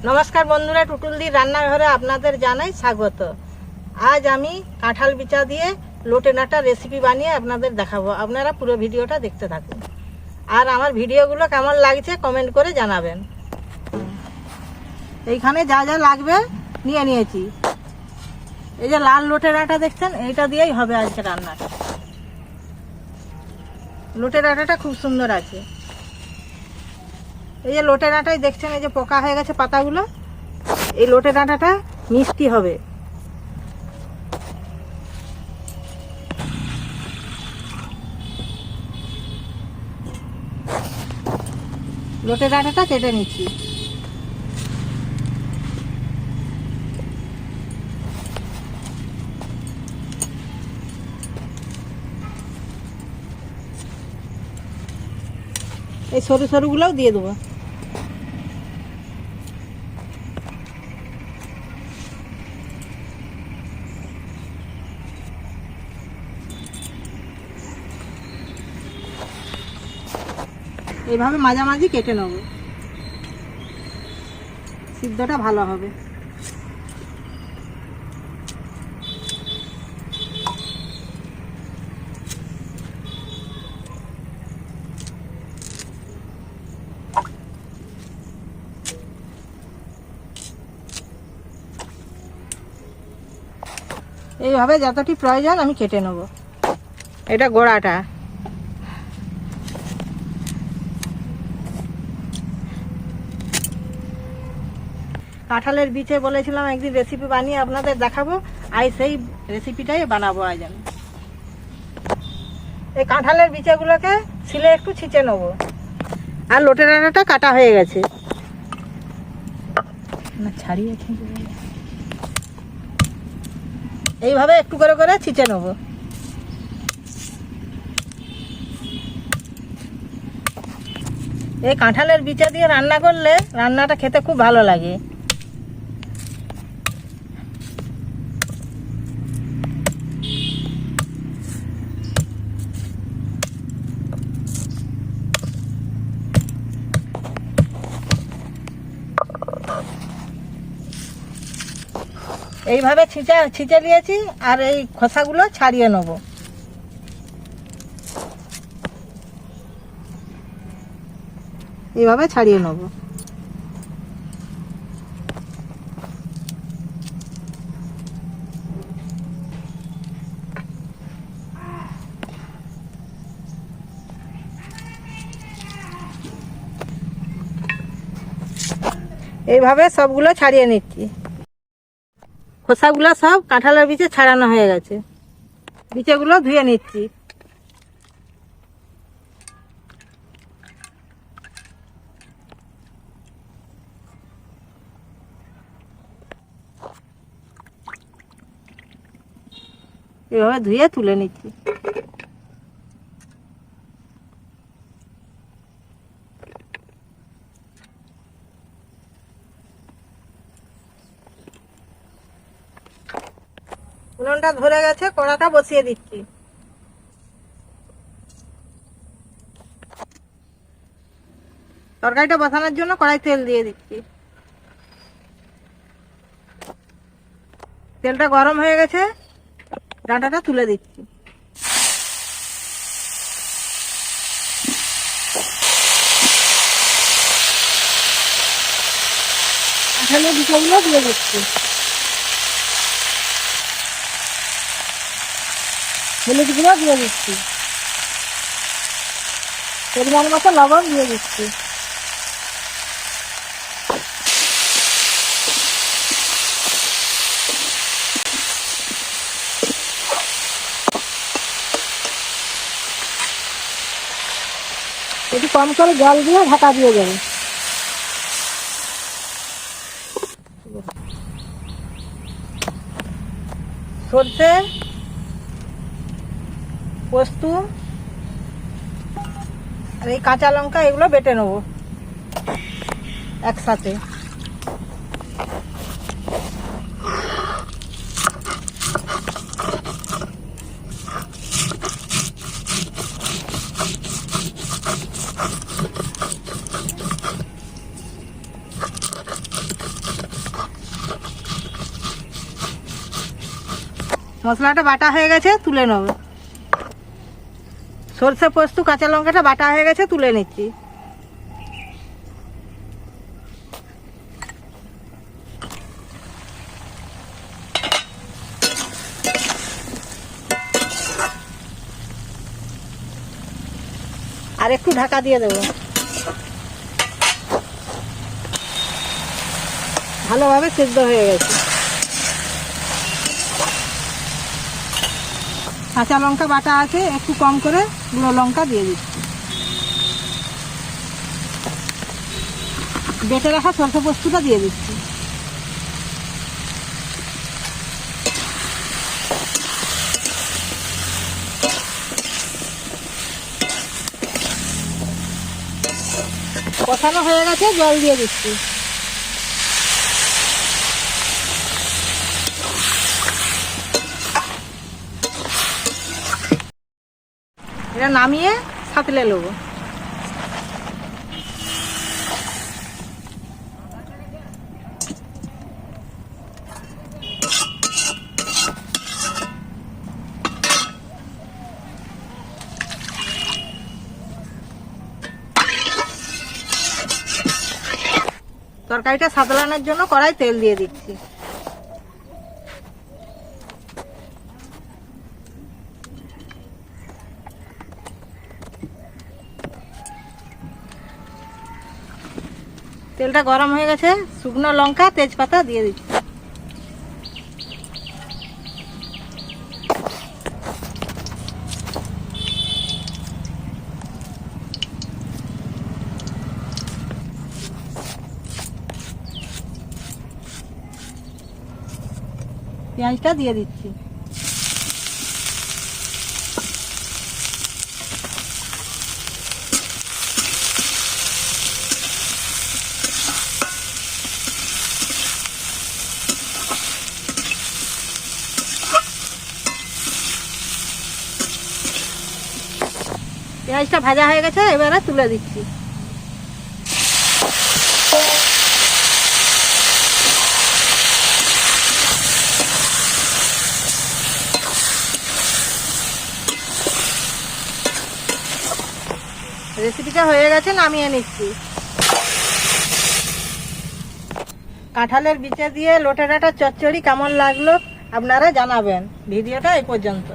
নমস্কার বন্ধুরা, টুটুলদির রান্নাঘরে আপনাদের জানাই স্বাগত। আজ আমি কাঁঠাল বিচা দিয়ে লোটে নাটা রেসিপি বানিয়ে আপনাদের দেখাবো। আপনারা পুরো ভিডিওটা দেখতে থাকুন, আর আমার ভিডিওগুলো কেমন লাগছে কমেন্ট করে জানাবেন। এইখানে যা যা লাগবে নিয়ে নিয়েছি। এই যে লাল লোটে ডাঁটা দেখছেন, এইটা দিয়েই হবে আজকে রান্নাটা। লোটে ডাঁটাটা খুব সুন্দর আছে। এই যে লোটে ডাঁটাই দেখছেন, এই যে পোকা হয়ে গেছে পাতাগুলো। এই লোটে ডাঁটাটা মিষ্টি হবে। লোটে ডাঁটাটা কেটে নিচ্ছি। এই সরু সরুগুলোও দিয়ে দেবো। এইভাবে মাঝামাঝি কেটে নেব, সিদ্ধটা ভালো হবে। এইভাবে যতটি প্রয়োজন আমি কেটে নেব। এটা গোড়াটা। কাঁঠালের বীজে বলেছিলাম একদিন রেসিপি বানিয়ে আপনাদের দেখাবো, আর সেই রেসিপিটাই বানাবো আজ আমি। এই কাঁঠালের বীজগুলোকে ছিলে একটু ছিঁচে নেবো। আর লোটে ডাঁটাটা কাটা হয়ে গেছে, না ছাড়িয়ে এইভাবে একটু করে করে ছিঁচে নেবো। এই কাঁঠালের বীজা দিয়ে রান্না করলে রান্নাটা খেতে খুব ভালো লাগে। এইভাবে ছিঁচে নিয়েছি, আর এই খোসাগুলো ছাড়িয়ে নেব। এইভাবে ছাড়িয়ে নেব। এইভাবে সবগুলো ছাড়িয়ে নিচ্ছি। খোসাগুলো সব কাঁঠালের বীজে ছাড়ানো হয়ে গেছে। বীজগুলো ধুয়ে নিচ্ছি। এভাবে ধুয়ে তুলে নিচ্ছি। উনুনটা ধরে গেছে, কড়াটা বসিয়ে দিচ্ছি। তরকারিটা বসানোর জন্য কড়াই তেল দিয়ে দিচ্ছি। তেলটা গরম হয়ে গেছে, ডাঁটাটা তুলে দিচ্ছি। কাঁঠালের বীজগুলো দিয়ে দিচ্ছি। হলুদ গুঁড়ো দিয়ে দিচ্ছি। পরিমাণ মতো লবণ দিয়ে দিচ্ছি। একটু কম করে জল দিয়ে ঢাকা দিয়ে যাবে। সরষে, পোস্ত আর এই কাঁচা লঙ্কা এগুলো বেটে নেবো একসাথে। মশলাটা বাটা হয়ে গেছে, তুলে নেব। সরষে পোস্ত কাঁচা লঙ্কাটা বাটা হয়ে গেছে, তুলে নিচ্ছি। আর একটু ঢাকা দিয়ে দেবো, ভালোভাবে সিদ্ধ হয়ে গেছে। কাঁচা লঙ্কা বাটা আছে, একটু কম করে গুঁড়ো লঙ্কা দিয়ে দিচ্ছি। বেটে রাখা সরষে পোস্তটা দিয়ে দিচ্ছি। কষানো হয়ে গেছে, জল দিয়ে দিচ্ছি। এটা নামিয়ে সাঁতলে নেব। তরকারিটা সাঁতলানোর জন্য কড়াই তেল দিয়ে দিচ্ছি। তেলটা গরম হয়ে গেছে, শুকনো লঙ্কা তেজপাতা দিয়ে দিচ্ছি। পেঁয়াজটা দিয়ে দিচ্ছি। পেঁয়াজটা ভাজা হয়ে গেছে, এবারে তুলে দিচ্ছি। রেসিপিটা হয়ে গেছে, নামিয়ে নিচ্ছি। কাঁঠালের বিচে দিয়ে লোটে ডাঁটা চচ্চড়ি কেমন লাগলো আপনারা জানাবেন। ভিডিওটা এই পর্যন্ত।